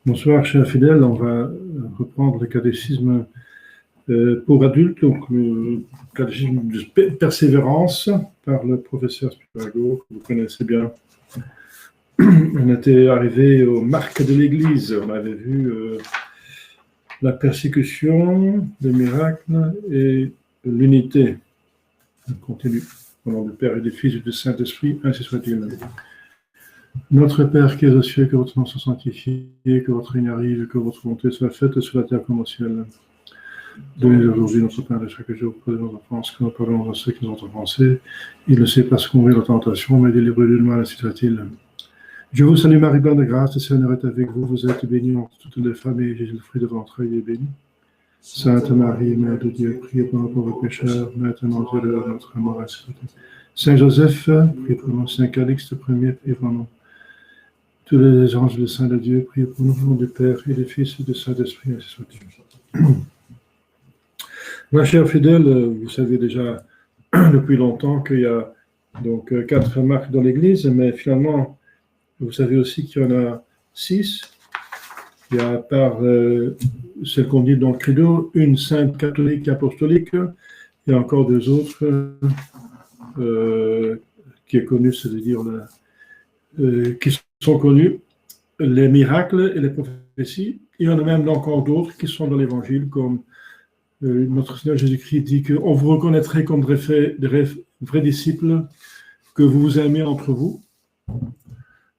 Bonsoir, chers fidèles. On va reprendre le catéchisme pour adultes, donc le catéchisme de persévérance par le professeur Spirago, que vous connaissez bien. On était arrivé aux marques de l'Église. On avait vu la persécution, les miracles et l'unité. On continue. Au nom du Père et du Fils et du Saint-Esprit, ainsi soit-il. Notre Père qui es aux cieux, que votre nom soit sanctifié, que votre règne arrive, que votre volonté soit faite sur la terre comme au ciel. Donnez-nous aujourd'hui notre pain de chaque jour, pardonnez nos offenses, que nous pardonnons à ceux qui nous ont offensés. Il ne sait pas ce qu'on veut la tentation, mais délivrez-nous du mal, ainsi soit-il. Je vous salue Marie, pleine de grâce, le Seigneur est avec vous. Vous êtes bénie entre toutes les femmes, et Jésus, le fruit de votre œil, est béni. Sainte Marie, Mère de Dieu, priez pour nous pauvres pécheurs, maintenant et à l'heure de notre mort, ainsi soit-il. Saint Joseph, priez pour nous. Saint Calixte Ier, priez pour nous. Tous les anges et les saints de Dieu, priez pour nous, au nom du Père et du Fils et du Saint-Esprit, ainsi soit-il. Ma chère fidèle, vous savez déjà depuis longtemps qu'il y a donc 4 marques dans l'Église, mais finalement, vous savez aussi qu'il y en a 6. Il y a par celle qu'on dit dans le Credo, une sainte catholique et apostolique, et encore 2 autres qui est connue, c'est-à-dire qui sont connus, les miracles et les prophéties. Il y en a même encore d'autres qui sont dans l'Évangile, comme notre Seigneur Jésus-Christ dit qu'on vous reconnaîtrait comme des vrais disciples, que vous vous aimez entre vous,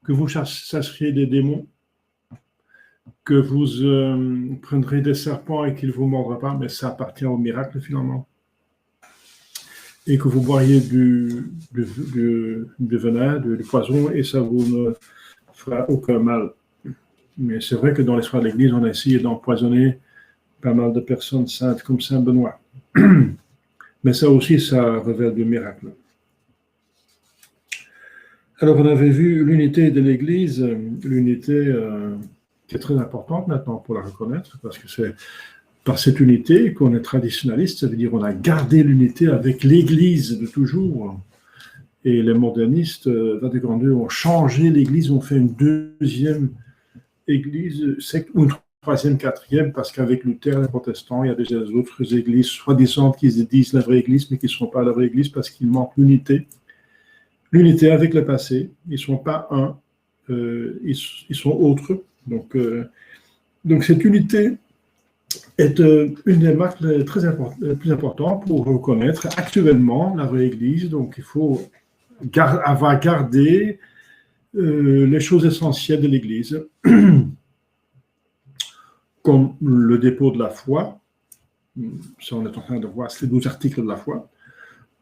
que vous chasseriez des démons, que vous prendrez des serpents et qu'ils ne vous mordront pas, mais ça appartient au miracle finalement, et que vous boiriez du venin, du poison, et ça vous ne fera aucun mal. Mais c'est vrai que dans l'histoire de l'Église, on a essayé d'empoisonner pas mal de personnes saintes comme Saint Benoît. Mais ça aussi, ça révèle du miracle. Alors, on avait vu l'unité de l'Église, l'unité qui est très importante maintenant pour la reconnaître, parce que c'est par cette unité qu'on est traditionnaliste, ça veut dire qu'on a gardé l'unité avec l'Église de toujours. Et les modernistes, Vatican II, ont changé l'Église, ont fait une deuxième Église, secte, ou une troisième, quatrième, parce qu'avec Luther, les protestants, il y a déjà d'autres églises, soi-disant qui se disent la vraie Église, mais qui ne sont pas la vraie Église parce qu'il manque l'unité. L'unité avec le passé, ils ne sont pas un, ils sont autres. Donc cette unité est une des marques les plus importantes pour reconnaître actuellement la vraie Église. Donc il faut avoir gardé les choses essentielles de l'Église, comme le dépôt de la foi. Ça, on est en train de voir ces 12 articles de la foi.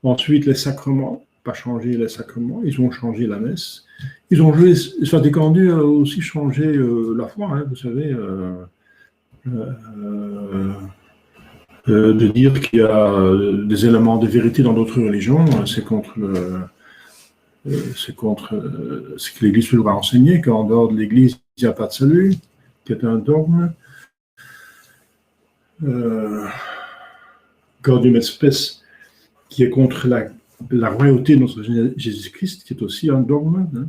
Ensuite, les sacrements. Pas changer les sacrements, ils ont changé la messe. Ils ont joué, Vatican II a aussi changé la foi, hein, vous savez, de dire qu'il y a des éléments de vérité dans d'autres religions, c'est contre ce que l'Église nous a enseigné, qu'en dehors de l'Église, il n'y a pas de salut, qui est un dogme. Gaudium et Spes, qui est contre la royauté de notre Jésus-Christ, qui est aussi un dogme, hein.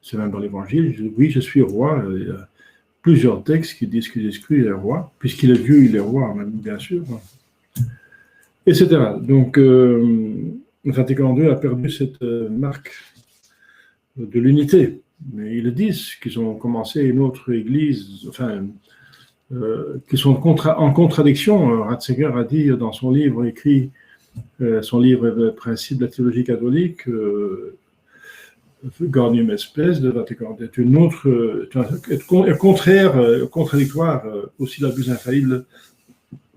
C'est même dans l'Évangile, oui, je suis roi. Il y a plusieurs textes qui disent que Jésus-Christ est roi, puisqu'il est Dieu, il est roi, même, bien sûr, etc. Donc, le Vatican II a perdu cette marque de l'unité, mais ils disent qu'ils ont commencé une autre église, enfin, qui sont en contradiction. Ratzinger a dit dans son livre écrit, son livre Principe de la théologie catholique, Gaudium et Spes de Vatican est une autre, est contradictoire au syllabus infaillible,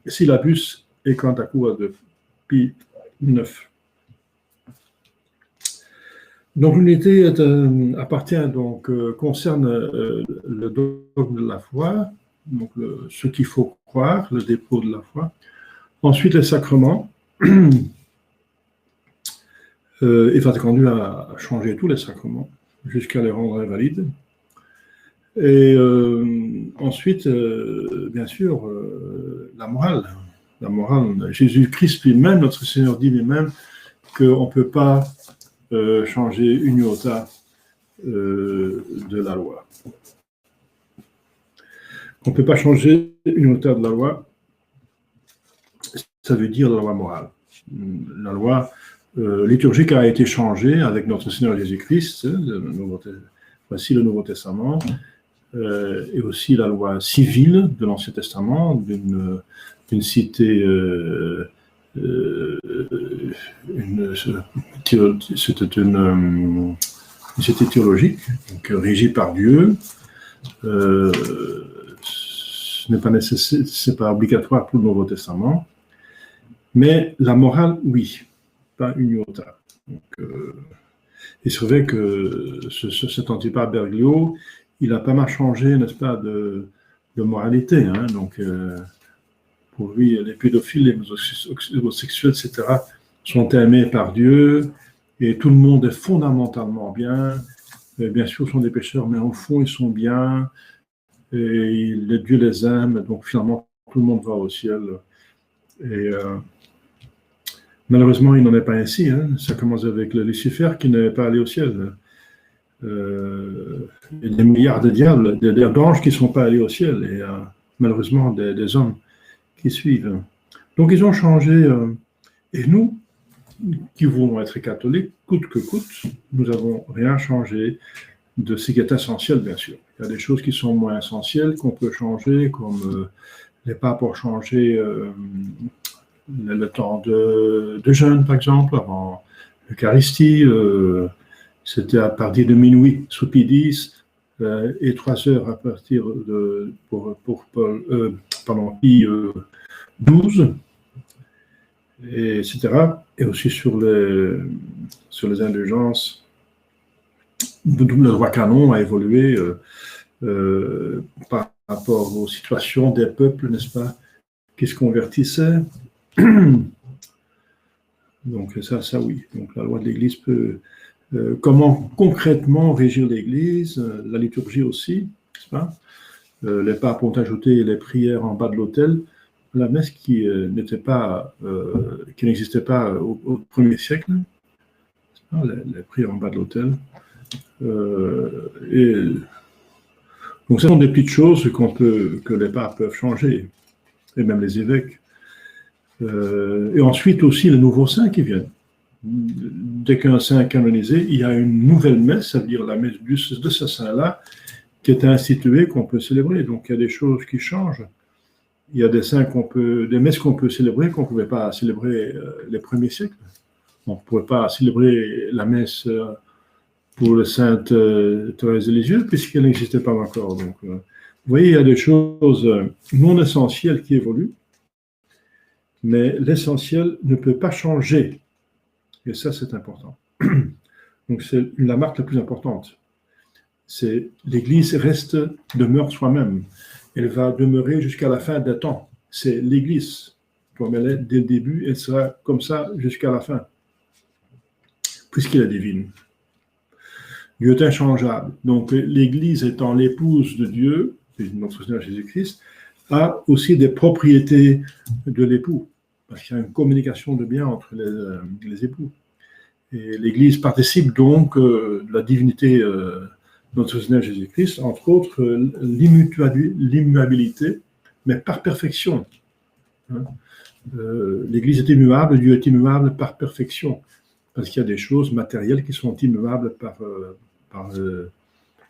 syllabus et Cantacourt de Pie IX. Donc l'unité concerne le dogme de la foi, donc ce qu'il faut croire, le dépôt de la foi. Ensuite les sacrements. Et Vatican II a changé tous les sacrements jusqu'à les rendre invalides. Et ensuite, bien sûr, la morale. La morale. Jésus-Christ lui-même, notre Seigneur dit lui-même qu'on ne peut pas changer une iota de la loi. On ne peut pas changer une hauteur de la loi, ça veut dire la loi morale. La loi liturgique a été changée avec notre Seigneur Jésus-Christ, voici le Nouveau Testament, et aussi la loi civile de l'Ancien Testament, d'une cité, c'était une cité théologique, donc régie par Dieu. Ce n'est pas nécessaire, c'est pas obligatoire pour le Nouveau Testament, mais la morale, oui, pas une iota. Et c'est vrai que cet antipape Bergoglio, il a pas mal changé, n'est-ce pas, de moralité. Hein, donc, pour lui, les pédophiles, les homosexuels, etc., sont aimés par Dieu, et tout le monde est fondamentalement bien. Et bien sûr, ils sont des pécheurs, mais au fond, ils sont bien, et Dieu les aime, donc finalement, tout le monde va au ciel. Et malheureusement, il n'en est pas ainsi. Hein. Ça commence avec le Lucifer qui n'est pas allé au ciel. Il y a des milliards de diables, d'anges qui ne sont pas allés au ciel, et malheureusement des hommes qui suivent. Donc ils ont changé, et nous, qui voulons être catholiques, coûte que coûte, nous n'avons rien changé de ce qui est essentiel, bien sûr. Il y a des choses qui sont moins essentielles, qu'on peut changer, comme les papes ont changé le temps de jeûne, par exemple, avant l'Eucharistie, c'était à partir de minuit sous Pie X, et 3 heures à partir de Pie XII, etc. Et aussi sur les indulgences, le droit canon a évolué par rapport aux situations des peuples, n'est-ce pas, qui se convertissaient. Donc ça oui. Donc la loi de l'Église peut... comment concrètement régir l'Église, la liturgie aussi, n'est-ce pas? Les papes ont ajouté les prières en bas de l'autel, la messe qui n'existait pas au 1er siècle, les prières en bas de l'autel. Donc, ce sont des petites choses que les papes peuvent changer, et même les évêques. Et ensuite aussi les nouveaux saints qui viennent. Dès qu'un saint est canonisé, il y a une nouvelle messe, ça veut dire la messe de ce saint-là, qui est instituée, qu'on peut célébrer. Donc il y a des choses qui changent. Il y a des messes qu'on peut célébrer, qu'on ne pouvait pas célébrer les premiers siècles. On ne pouvait pas célébrer la messe pour le sainte Thérèse de Lisieux, puisqu'elle n'existait pas encore. Donc, vous voyez, il y a des choses non essentielles qui évoluent, mais l'essentiel ne peut pas changer. Et ça, c'est important. Donc, c'est la marque la plus importante. C'est l'Église demeure soi-même. Elle va demeurer jusqu'à la fin des temps. C'est l'Église. Comme elle est dès le début, elle sera comme ça jusqu'à la fin, puisqu'elle est divine. Dieu est inchangeable. Donc, l'Église étant l'épouse de Dieu, notre Seigneur Jésus-Christ, a aussi des propriétés de l'époux, parce qu'il y a une communication de bien entre les époux. Et l'Église participe donc de la divinité de notre Seigneur Jésus-Christ, entre autres l'immuabilité, mais par perfection. L'Église est immuable, Dieu est immuable par perfection, parce qu'il y a des choses matérielles qui sont immuables par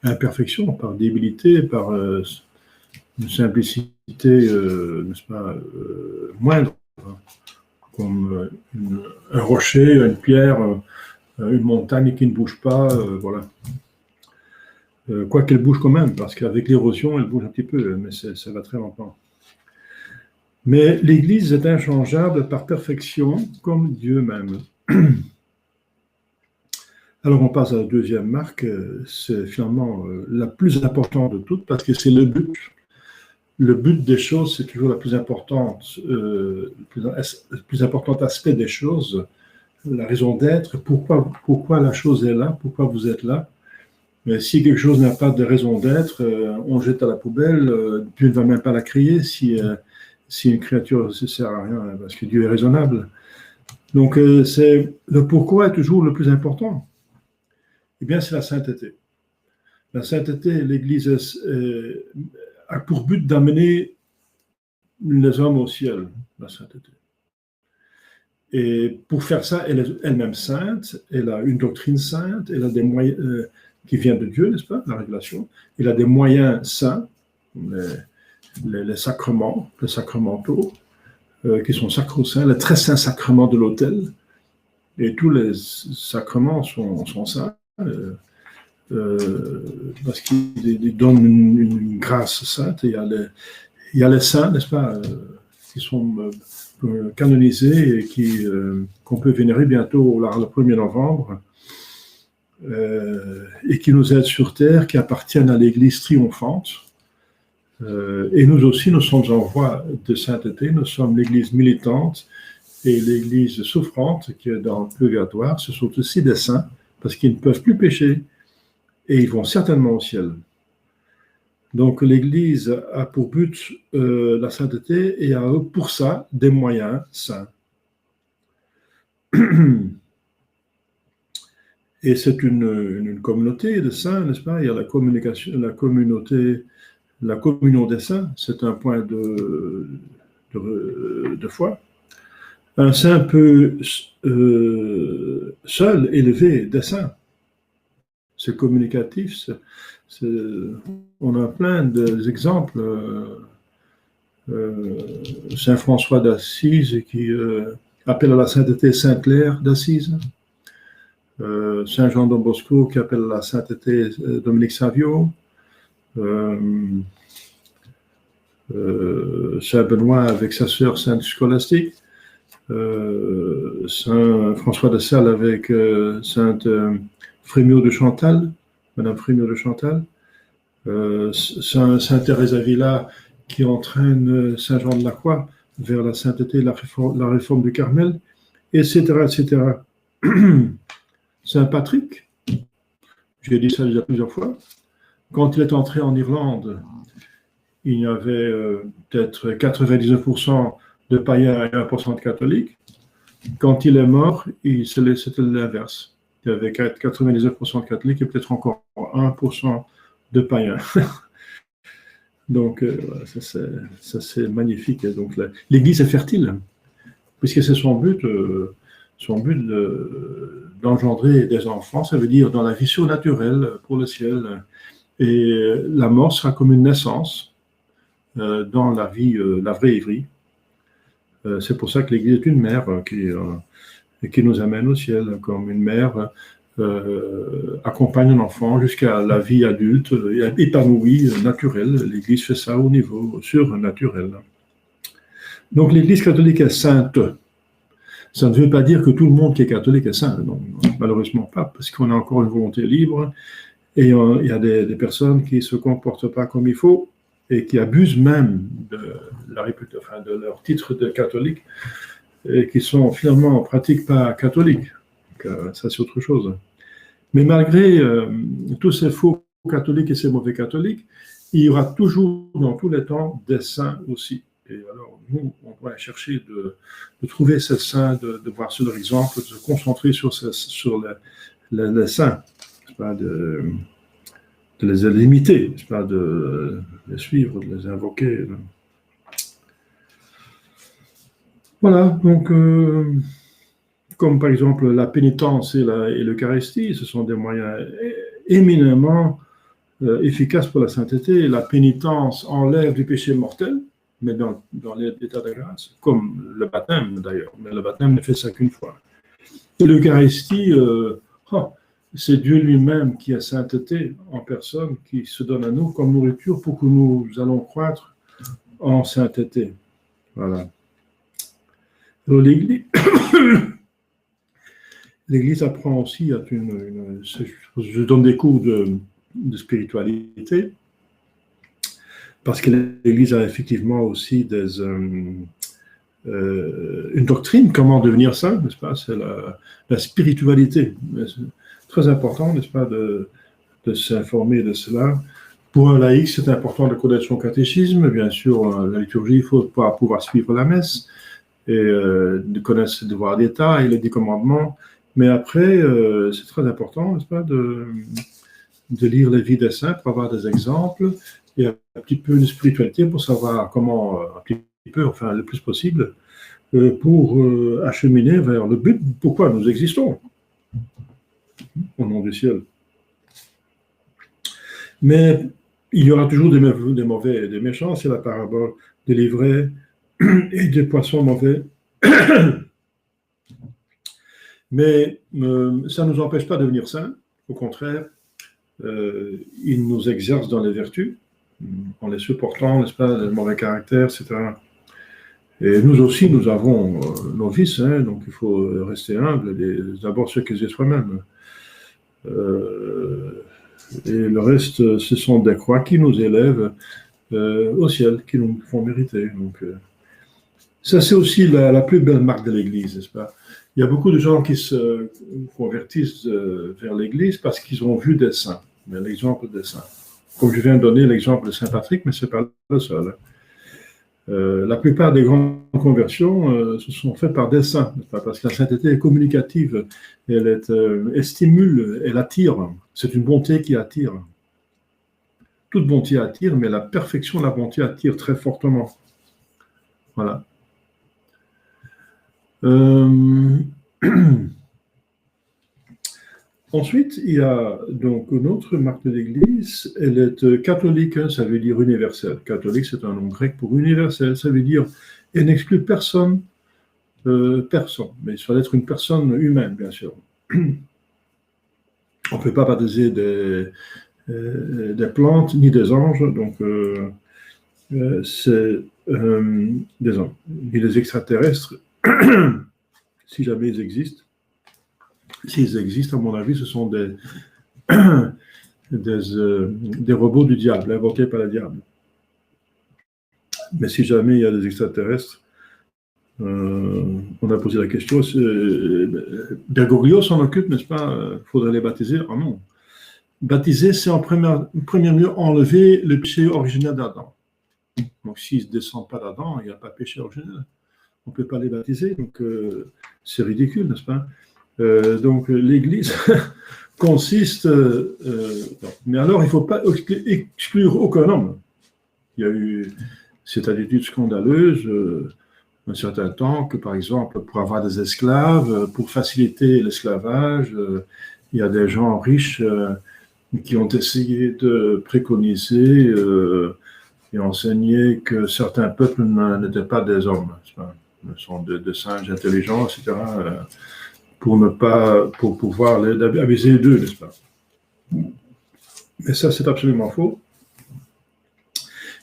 imperfection, par débilité, par une simplicité, n'est-ce pas, moindre, comme un rocher, une pierre, une montagne qui ne bouge pas, voilà. Quoi qu'elle bouge quand même, parce qu'avec l'érosion, elle bouge un petit peu, mais ça va très lentement. Mais l'Église est inchangeable par perfection, comme Dieu même. Alors on passe à la deuxième marque, c'est finalement la plus importante de toutes, parce que c'est le but. Le but des choses, c'est toujours la plus importante, le plus important aspect des choses, la raison d'être, pourquoi la chose est là, pourquoi vous êtes là. Mais si quelque chose n'a pas de raison d'être, on jette à la poubelle, Dieu ne va même pas la créer si une créature ne sert à rien, parce que Dieu est raisonnable. Donc le pourquoi est toujours le plus important. Eh bien, c'est la sainteté. La sainteté, l'Église a pour but d'amener les hommes au ciel, la sainteté. Et pour faire ça, elle est elle-même sainte, elle a une doctrine sainte, elle a des moyens qui viennent de Dieu, n'est-ce pas, la révélation. Elle a des moyens saints, les sacrements, les sacramentaux, qui sont sacro-saints, les très saints sacrements de l'autel. Et tous les sacrements sont saints, parce qu'ils donnent une grâce sainte. Et il y a les saints, n'est-ce pas, qui sont canonisés et qu'on peut vénérer bientôt le 1er novembre, et qui nous aident sur terre, qui appartiennent à l'Église triomphante. Et nous aussi, nous sommes en voie de sainteté, nous sommes l'Église militante et l'Église souffrante qui est dans le purgatoire. Ce sont aussi des saints, parce qu'ils ne peuvent plus pécher et ils vont certainement au ciel. Donc l'Église a pour but la sainteté et a pour ça des moyens saints. Et c'est une communauté de saints, n'est-ce pas? Il y a la communion des saints, c'est un point de foi. Un saint peut seul élever des saints. C'est communicatif. On a plein d'exemples. Saint François d'Assise qui appelle à la sainteté Sainte Claire d'Assise. Saint Jean de Bosco qui appelle à la sainteté Dominique Savio. Saint Benoît avec sa sœur Sainte Scolastique. Saint François de Sales avec Sainte Frémio de Chantal, Madame Frémio de Chantal, Saint Thérèse Avila qui entraîne Saint Jean de la Croix vers la sainteté, la réforme du Carmel, etc., etc. Saint Patrick, j'ai dit ça déjà plusieurs fois, quand il est entré en Irlande, il y avait peut-être 99% de païens et 1% de catholiques. Quand il est mort, c'était l'inverse. Il y avait 99% de catholiques et peut-être encore 1% de païens. Donc, ça c'est magnifique. Donc, l'Église est fertile, puisque c'est son but d'engendrer des enfants, ça veut dire dans la vie surnaturelle pour le ciel. Et la mort sera comme une naissance dans la vie, la vraie vie. C'est pour ça que l'Église est une mère qui nous amène au ciel, comme une mère accompagne un enfant jusqu'à la vie adulte, épanouie, naturelle. L'Église fait ça au niveau surnaturel. Donc l'Église catholique est sainte. Ça ne veut pas dire que tout le monde qui est catholique est saint. Non, malheureusement pas, parce qu'on a encore une volonté libre et il y a des personnes qui ne se comportent pas comme il faut et qui abusent même de leur titre de catholique et qui sont finalement en pratique pas catholiques. Donc, ça, c'est autre chose. Mais malgré tous ces faux catholiques et ces mauvais catholiques, il y aura toujours, dans tous les temps, des saints aussi. Et alors, nous, on doit chercher de trouver ces saints, de voir sur leur exemple, de se concentrer sur les saints, pas de les imiter, pas de les suivre, de les invoquer. Voilà, donc, comme par exemple la pénitence et l'Eucharistie, ce sont des moyens éminemment efficaces pour la sainteté. La pénitence enlève du péché mortel, mais dans l'état de grâce, comme le baptême d'ailleurs, mais le baptême ne fait ça qu'une fois. Et l'Eucharistie, c'est Dieu lui-même qui a sainteté en personne, qui se donne à nous comme nourriture pour que nous allons croître en sainteté. Voilà. Alors l'Église apprend aussi, je donne des cours de spiritualité, parce que l'Église a effectivement aussi une doctrine, comment devenir saint, n'est-ce pas? C'est la spiritualité. C'est très important, n'est-ce pas, de s'informer de cela. Pour un laïc, c'est important de connaître son catéchisme. Bien sûr, la liturgie, il faut pouvoir suivre la messe et de connaître ses devoirs d'État et les 10 commandements. Mais après, c'est très important, n'est-ce pas, de lire les vies des saints pour avoir des exemples et un petit peu de spiritualité pour savoir comment, un petit peu, enfin le plus possible, pour acheminer vers le but pourquoi nous existons au nom du ciel. Mais il y aura toujours des mauvais et des méchants, c'est la parabole des livrets et des poissons mauvais. Mais ça ne nous empêche pas de devenir saints. Au contraire, il nous exerce dans les vertus, en les supportant, n'est-ce pas, le mauvais caractère, etc. Et nous aussi, nous avons nos vices, hein, donc il faut rester humble, d'abord s'accuser soi-même. Et le reste, ce sont des croix qui nous élèvent au ciel, qui nous font mériter. Donc, ça, c'est aussi la plus belle marque de l'Église, n'est-ce pas? Il y a beaucoup de gens qui se convertissent vers l'Église parce qu'ils ont vu des saints, l'exemple des saints. Comme je viens de donner l'exemple de Saint Patrick, mais ce n'est pas le seul. La plupart des grandes conversions se sont faites par des saints, parce que la sainteté est communicative, elle stimule, elle attire. C'est une bonté qui attire. Toute bonté attire, mais la perfection de la bonté attire très fortement. Voilà. Ensuite, il y a donc une autre marque de l'Église, elle est catholique, hein, ça veut dire universel. Catholique, c'est un nom grec pour universel, ça veut dire elle n'exclut personne, mais il faut être une personne humaine, bien sûr. On ne peut pas baptiser des plantes ni des anges, donc c'est des hommes, ni des extraterrestres, si jamais ils existent. S'ils existent, à mon avis, ce sont des robots du diable, invoqués par le diable. Mais si jamais il y a des extraterrestres, on a posé la question, Bergoglio s'en occupe, n'est-ce pas? Il faudrait les baptiser? Ah non. Baptiser, c'est en premier lieu enlever le péché originel d'Adam. Donc s'ils ne descendent pas d'Adam, il n'y a pas de péché originel. On ne peut pas les baptiser, donc c'est ridicule, n'est-ce pas? Donc l'Église consiste... mais alors, il ne faut pas exclure aucun homme. Il y a eu cette attitude scandaleuse un certain temps que, par exemple, pour avoir des esclaves, pour faciliter l'esclavage, il y a des gens riches qui ont essayé de préconiser et enseigner que certains peuples n'étaient pas des hommes, ce sont de singes intelligents, etc., pour pouvoir abuser d'eux, n'est-ce pas? Mais ça, c'est absolument faux.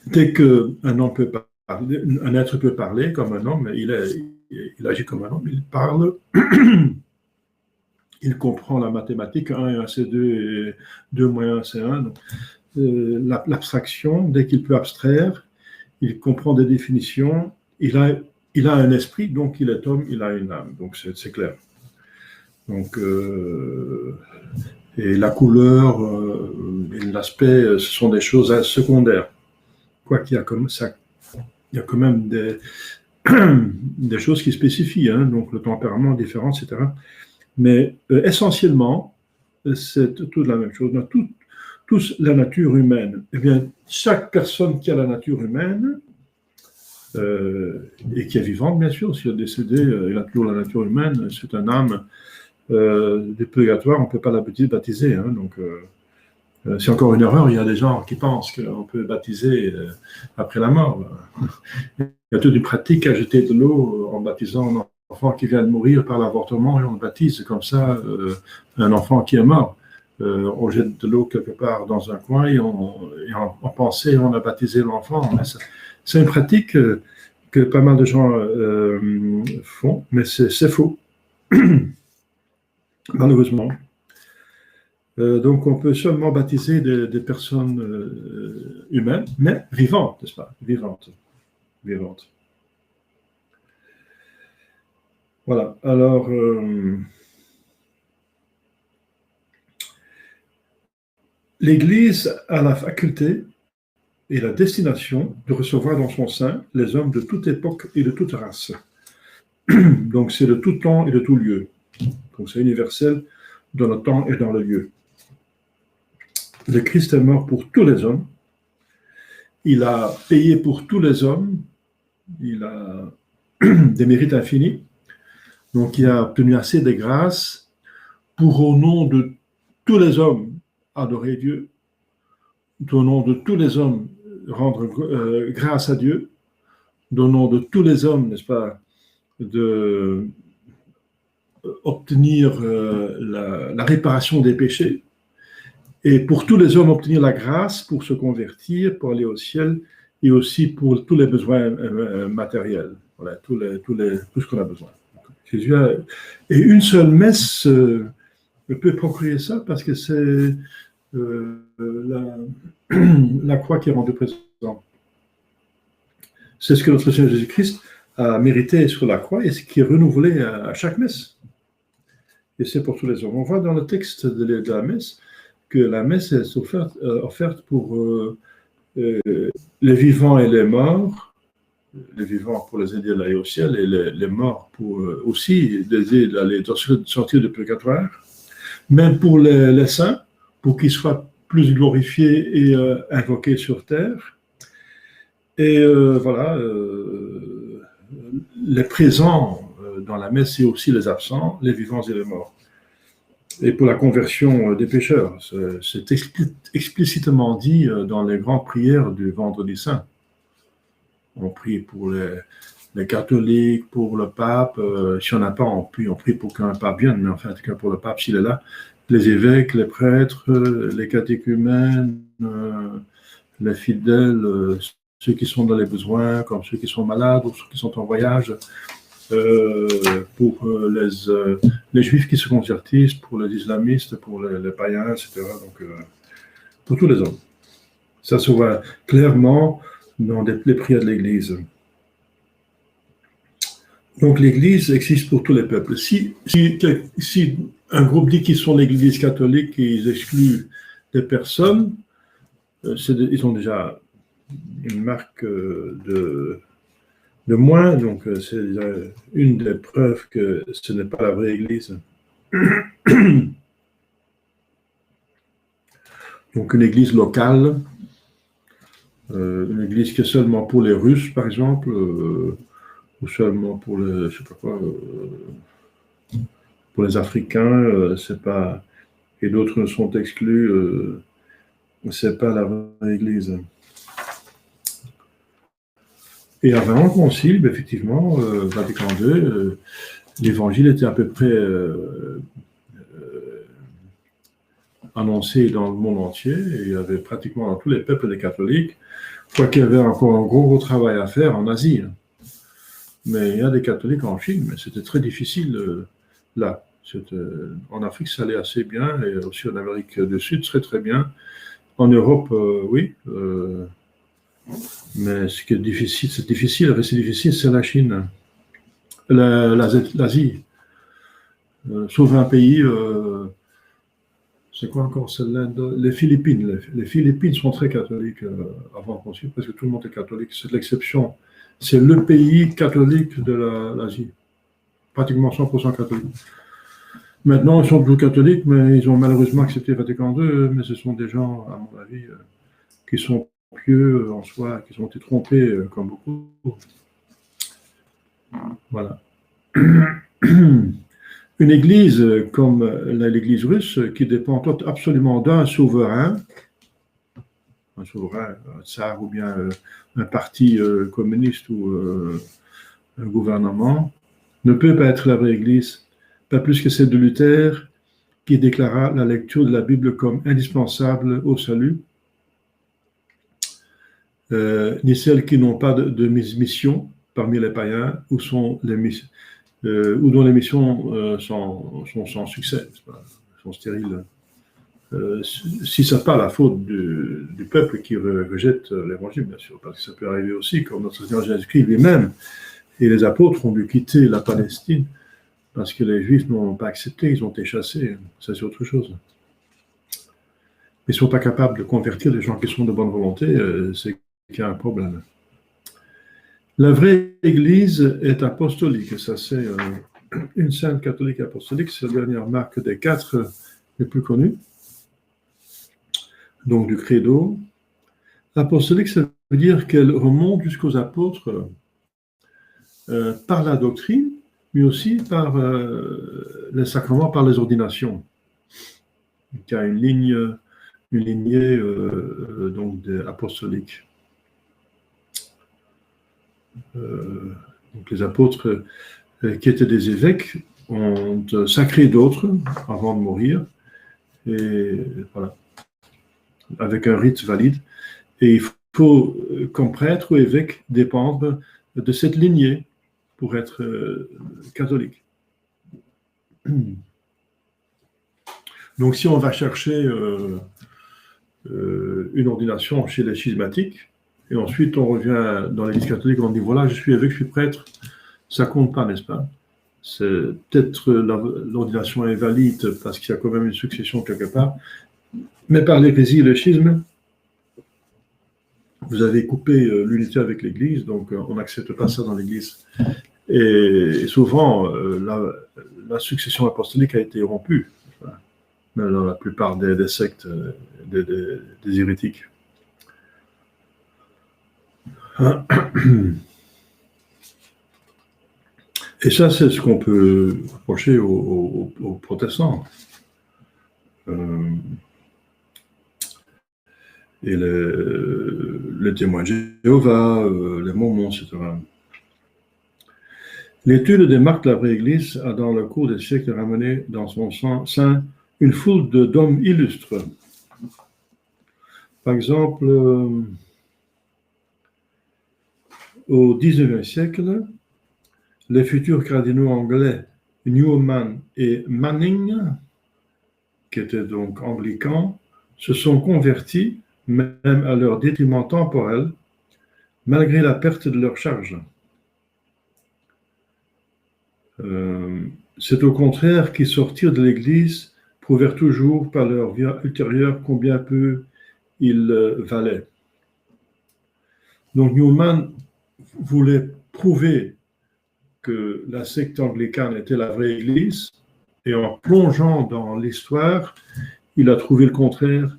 Dès qu'un homme peut parler, un être peut parler comme un homme, il agit comme un homme, il parle, il comprend la mathématique, 1 et 1 c'est 2, et 2 moins 1 c'est 1. L'abstraction, dès qu'il peut abstraire, il comprend des définitions, il a un esprit, donc il est homme, il a une âme, donc c'est clair. Donc, et la couleur et l'aspect, ce sont des choses secondaires. Quoi qu'il y a comme ça, il y a quand même des choses qui spécifient, hein, donc le tempérament différent, etc. Mais essentiellement, c'est toute la même chose. On a tous la nature humaine. Eh bien, chaque personne qui a la nature humaine, et qui est vivante, bien sûr, si elle est décédée, elle a toujours la nature humaine, c'est un âme du purgatoire, on ne peut pas la baptiser. Hein, donc, c'est encore une erreur, il y a des gens qui pensent qu'on peut baptiser après la mort. Il y a toute une pratique à jeter de l'eau en baptisant un enfant qui vient de mourir par l'avortement et on le baptise comme ça, un enfant qui est mort. On jette de l'eau quelque part dans un coin et en pensée, on a baptisé l'enfant. C'est une pratique que pas mal de gens font, mais c'est faux. Malheureusement. Donc, on peut seulement baptiser des personnes humaines, mais vivantes, n'est-ce pas? Vivantes. Voilà. Alors, l'Église a la faculté et la destination de recevoir dans son sein les hommes de toute époque et de toute race. Donc, c'est de tout temps et de tout lieu. Donc, c'est universel dans le temps et dans le lieu. Le Christ est mort pour tous les hommes il a payé pour tous les hommes, il a des mérites infinis, donc il a obtenu assez de grâce pour, au nom de tous les hommes, adorer Dieu, au nom de tous les hommes, rendre grâce à Dieu, au nom de tous les hommes, n'est-ce pas, de obtenir la réparation des péchés, et pour tous les hommes obtenir la grâce pour se convertir, pour aller au ciel, et aussi pour tous les besoins matériels, voilà, tout ce qu'on a besoin. Jésus a, et une seule messe peut procurer ça parce que c'est la croix qui est rendue présente. C'est ce que notre Seigneur Jésus-Christ a mérité sur la croix et ce qui est renouvelé à chaque messe. Et c'est pour tous les hommes. On voit dans le texte de la messe que la messe est offerte pour les vivants et les morts, les vivants pour les aider à aller au ciel et les morts pour aussi les aider à aller sortir du purgatoire, même pour les saints, pour qu'ils soient plus glorifiés et invoqués sur terre. Et voilà, les présents dans la messe, c'est aussi les absents, les vivants et les morts. Et pour la conversion des pécheurs, c'est explicitement dit dans les grandes prières du Vendredi Saint. On prie pour les catholiques, pour le pape. Si on n'a pas, on prie pour qu'un pape vienne, mais enfin, en tout cas pour le pape, s'il est là. Les évêques, les prêtres, les catéchumènes, les fidèles, ceux qui sont dans les besoins, comme ceux qui sont malades ou ceux qui sont en voyage, pour les juifs qui se convertissent, pour les islamistes, pour les païens, etc. Donc, pour tous les hommes. Ça se voit clairement dans les prières de l'Église. Donc, l'Église existe pour tous les peuples. Si un groupe dit qu'ils sont l'Église catholique et ils excluent des personnes, ils ont déjà une marque de moins, donc c'est une des preuves que ce n'est pas la vraie Église. Donc une Église locale, une Église qui est seulement pour les Russes, par exemple, ou seulement pour les, je sais pas quoi, pour les Africains, c'est pas, et d'autres sont exclus, c'est pas la vraie Église. Et avant le concile, effectivement, Vatican II, l'évangile était à peu près annoncé dans le monde entier, et il y avait pratiquement dans tous les peuples des catholiques, quoiqu'il y avait encore un gros travail à faire en Asie. Mais il y a des catholiques en Chine, mais c'était très difficile là. En Afrique, ça allait assez bien, et aussi en Amérique du Sud, très très bien. En Europe, oui. Mais ce qui est difficile, c'est la Chine, l'Asie. Sauf un pays, c'est quoi encore, c'est l'Inde, les Philippines. Les Philippines sont très catholiques avant le concile, parce que tout le monde est catholique, c'est l'exception. C'est le pays catholique de l'Asie, pratiquement 100% catholique. Maintenant, ils sont plus catholiques, mais ils ont malheureusement accepté Vatican II, mais ce sont des gens, à mon avis, qui sont pieux en soi, qui ont été trompés comme beaucoup. Voilà. Une église comme l'église russe, qui dépend absolument d'un souverain, un tsar ou bien un parti communiste ou un gouvernement, ne peut pas être la vraie église, pas plus que celle de Luther, qui déclara la lecture de la Bible comme indispensable au salut, ni celles qui n'ont pas de mission parmi les païens, ou dont les missions sont sans succès, sont stériles. Si ce n'est pas la faute du peuple qui rejette l'évangile, bien sûr, parce que ça peut arriver aussi, comme notre Seigneur Jésus-Christ lui-même et les apôtres ont dû quitter la Palestine parce que les Juifs n'ont pas accepté, ils ont été chassés, ça c'est autre chose. Ils ne sont pas capables de convertir les gens qui sont de bonne volonté, c'est qu'il y a un problème. La vraie Église est apostolique, ça c'est une sainte catholique apostolique, c'est la dernière marque des 4 les plus connues, donc du credo. Apostolique, ça veut dire qu'elle remonte jusqu'aux apôtres par la doctrine, mais aussi par les sacrements, par les ordinations. Il y a une lignée donc apostolique. Donc les apôtres qui étaient des évêques ont sacré d'autres avant de mourir, et voilà, avec un rite valide. Et il faut, comme prêtre ou évêque, dépendre de cette lignée pour être catholique. Donc, si on va chercher une ordination chez les schismatiques, et ensuite on revient dans l'Église catholique, on dit voilà, je suis évêque, je suis prêtre, ça compte pas, n'est-ce pas? C'est peut-être l'ordination est valide parce qu'il y a quand même une succession quelque part, mais par l'hérésie et le schisme, vous avez coupé l'unité avec l'Église, donc on n'accepte pas ça dans l'Église. Et souvent, la succession apostolique a été rompue, dans la plupart des sectes, des hérétiques. Et ça, c'est ce qu'on peut reprocher aux protestants. Et les témoins de Jéhovah, les mormons, etc. L'étude des marques de la vraie Église a, dans le cours des siècles, ramené dans son sein une foule d'hommes illustres. Par exemple, au XIXe siècle, les futurs cardinaux anglais Newman et Manning, qui étaient donc anglicans, se sont convertis, même à leur détriment temporel, malgré la perte de leur charge. C'est au contraire qu'ils sortirent de l'Église, prouvèrent toujours par leur vie ultérieure combien peu ils valaient. Donc Newman voulait prouver que la secte anglicane était la vraie Église, et en plongeant dans l'histoire, il a trouvé le contraire,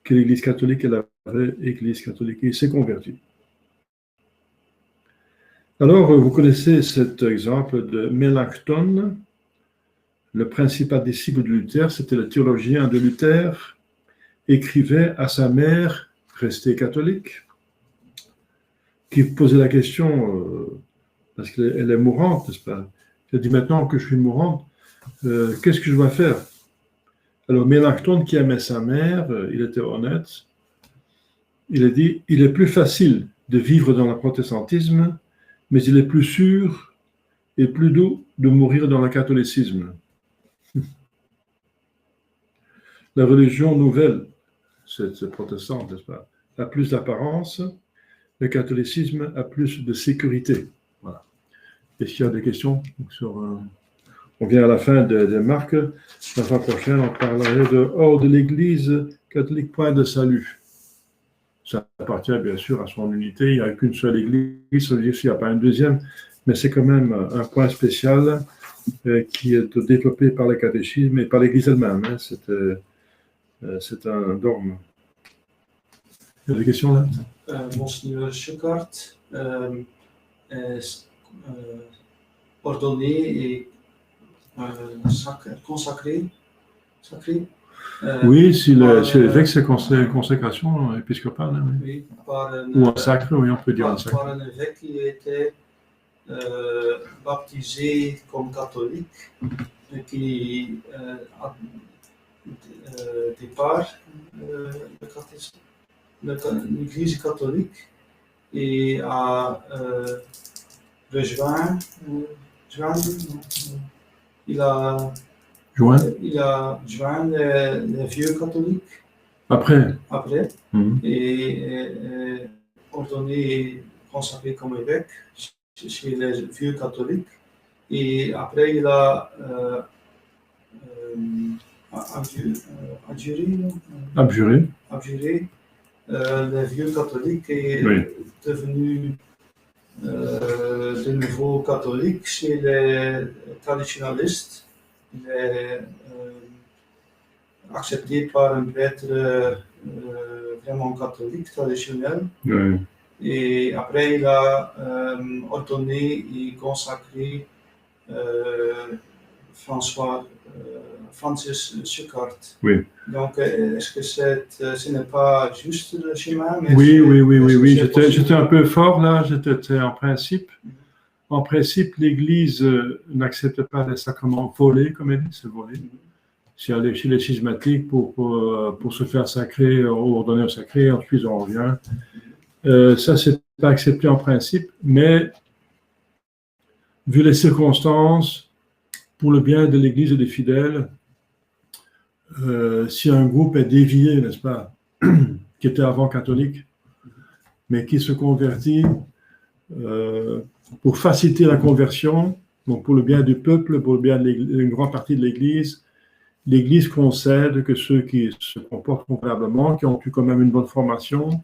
que l'Église catholique est la vraie Église catholique, et il s'est converti. Alors, vous connaissez cet exemple de Mélanchthon, le principal disciple de Luther, c'était le théologien de Luther, écrivait à sa mère, restée catholique, qui posait la question, parce qu'elle est mourante, n'est-ce pas? Elle dit, maintenant que je suis mourante, qu'est-ce que je dois faire? Alors, Mélanchthon, qui aimait sa mère, il était honnête, il a dit, il est plus facile de vivre dans le protestantisme, mais il est plus sûr et plus doux de mourir dans le catholicisme. La religion nouvelle, c'est protestante, n'est-ce pas, a plus d'apparence, le catholicisme a plus de sécurité. Voilà. Est-ce qu'il y a des questions sur, on vient à la fin des marques. La fois prochaine, on parlerait de hors de l'Église catholique, point de salut. Ça appartient bien sûr à son unité. Il n'y a qu'une seule Église, ça veut dire qu'il n'y a pas une deuxième, mais c'est quand même un point spécial qui est développé par le catéchisme et par l'Église elle-même. Hein. C'est un dogme. Il y a des questions là? Monseigneur Schuckart est ordonné et consacré. Oui, si l'évêque c'est consécration épiscopale. Hein, oui. Ou un sacre, oui, on peut dire un sacre. Par un évêque qui était baptisé comme catholique, et qui a départ l'Église catholique et a rejoint, il a joint les vieux catholiques après. Et ordonné, consacré comme évêque chez les vieux catholiques, et après il a abjuré les vieux catholiques et devenu de nouveau catholique chez les traditionalistes, accepté par un prêtre vraiment catholique, traditionnel. Et après, il a ordonné et consacré Francis Schuckart. Oui. Donc, est-ce que ce n'est pas juste le chemin, mais oui. J'étais un peu fort là. J'étais en principe, l'Église n'accepte pas les sacrements volés, comme elle dit, c'est volé. Si aller chez les schismatiques pour se faire sacrer, ordonner un sacré, ensuite on revient. Ça, c'est pas accepté en principe, mais vu les circonstances, pour le bien de l'Église et des fidèles, si un groupe est dévié, n'est-ce pas, qui était avant catholique, mais qui se convertit pour faciliter la conversion, donc pour le bien du peuple, pour le bien d'une grande partie de l'Église, l'Église concède que ceux qui se comportent convenablement, qui ont eu quand même une bonne formation,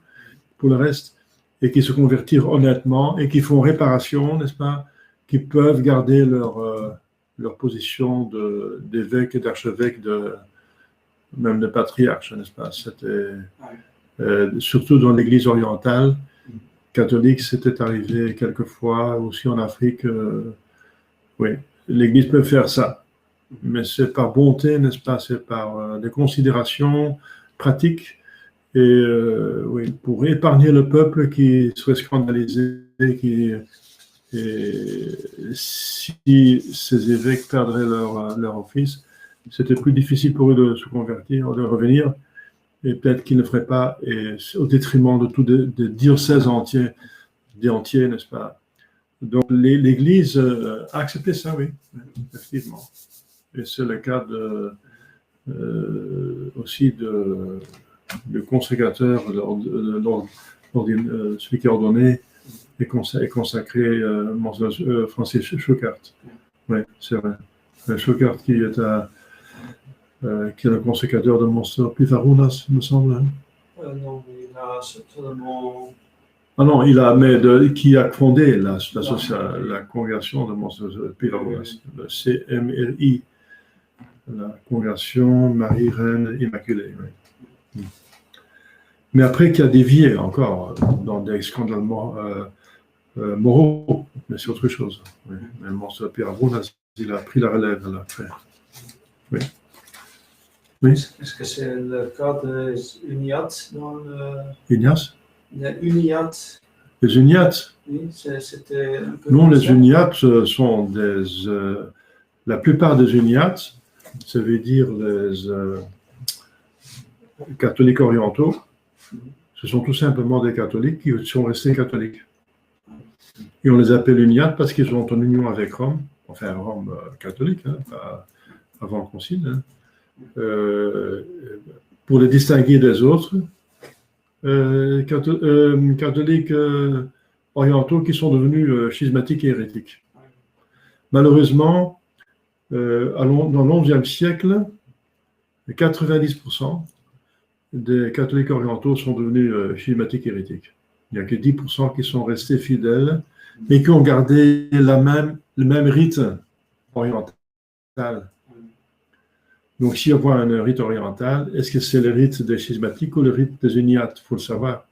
pour le reste, et qui se convertirent honnêtement, et qui font réparation, n'est-ce pas, qui peuvent garder leur position d'évêque et d'archevêque, même de patriarche, n'est-ce pas. C'était, surtout dans l'Église orientale, catholique, c'était arrivé quelquefois, aussi en Afrique, oui, l'Église peut faire ça. Mais c'est par bonté, n'est-ce pas, c'est par des considérations pratiques et oui, pour épargner le peuple qui serait scandalisé, et si ces évêques perdraient leur office, c'était plus difficile pour eux de se convertir, de revenir, et peut-être qu'ils ne feraient pas, et au détriment de tous des diocèses entiers, n'est-ce pas. Donc l'Église a accepté ça, oui, effectivement. Et c'est le cas aussi de consécrateur, celui qui a ordonné et consacré Francis Schuckart. Oui, c'est vrai. Schuckart qui est le consécrateur de Monstre Pivarunas, il me semble. Non, il a seulement... Ah non, qui a fondé la congrégation de Monstre Pivarunas, le CMRI, la congrégation Marie-Reine Immaculée. Oui. Mais après, qui a dévié encore dans des scandales moraux, mais c'est autre chose. Oui. Mais Monstre Pivarunas, il a pris la relève après. Oui. Oui. Est-ce que c'est le cas de Uniat dans le... Ignace? Les Uniat. Les Uniates? Oui, c'était un peu... Non, les Uniates sont la plupart des Uniates, ça veut dire les catholiques orientaux, ce sont tout simplement des catholiques qui sont restés catholiques. Et on les appelle Uniates parce qu'ils sont en union avec Rome, enfin Rome catholique, hein, avant le concile, hein. Pour les distinguer des autres catholiques orientaux qui sont devenus schismatiques et hérétiques. Malheureusement, dans le XIe siècle, 90% des catholiques orientaux sont devenus schismatiques et hérétiques. Il n'y a que 10% qui sont restés fidèles, mais qui ont gardé le même rite oriental. Donc, si on voit un rite oriental, est-ce que c'est le rite des schismatiques ou le rite des uniates? Il faut le savoir.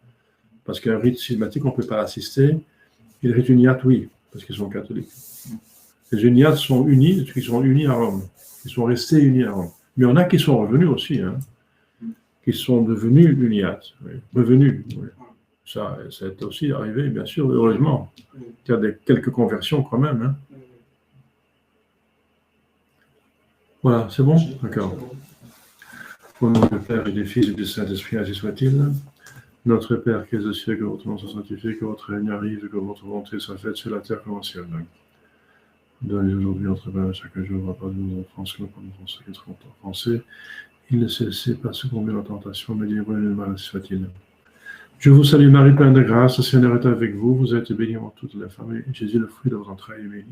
Parce qu'un rite schismatique, on ne peut pas assister. Et le rite uniate, oui, parce qu'ils sont catholiques. Les uniates sont unis, ils sont unis à Rome. Ils sont restés unis à Rome. Mais il y en a qui sont revenus aussi, hein, qui sont devenus uniates, oui, revenus. Oui. Ça est aussi arrivé, bien sûr, heureusement. Il y a quelques conversions quand même. Hein. Voilà, c'est bon? D'accord. Au nom du Père et du Fils et du Saint-Esprit, ainsi soit-il. Notre Père qui es aux cieux, que votre nom soit sanctifié, que votre règne arrive, que votre volonté soit faite sur la terre comme au ciel. Donnez aujourd'hui notre pain chaque jour, pardonnez-nous nos offenses, que nous pardonnons ceux qui seront offensés. Il ne se laissez pas succomber à la tentation, mais livrez-nous du mal, ainsi soit-il. Je vous salue Marie, pleine de grâce, le Seigneur est avec vous. Vous êtes bénie entre toutes les femmes, et Jésus, le fruit de vos entrailles, est béni.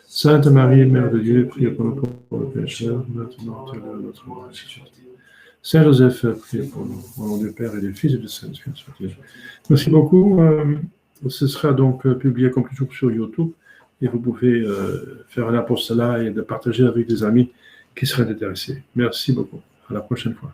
Sainte Marie, Mère de Dieu, priez pour nous pauvres pécheurs, maintenant et à l'heure de notre mort. Saint Joseph, priez pour nous, au nom du Père et du Fils et du Saint-Esprit. Merci beaucoup. Ce sera donc publié comme toujours sur YouTube, et vous pouvez faire un apostolat et de partager avec des amis qui seraient intéressés. Merci beaucoup. À la prochaine fois.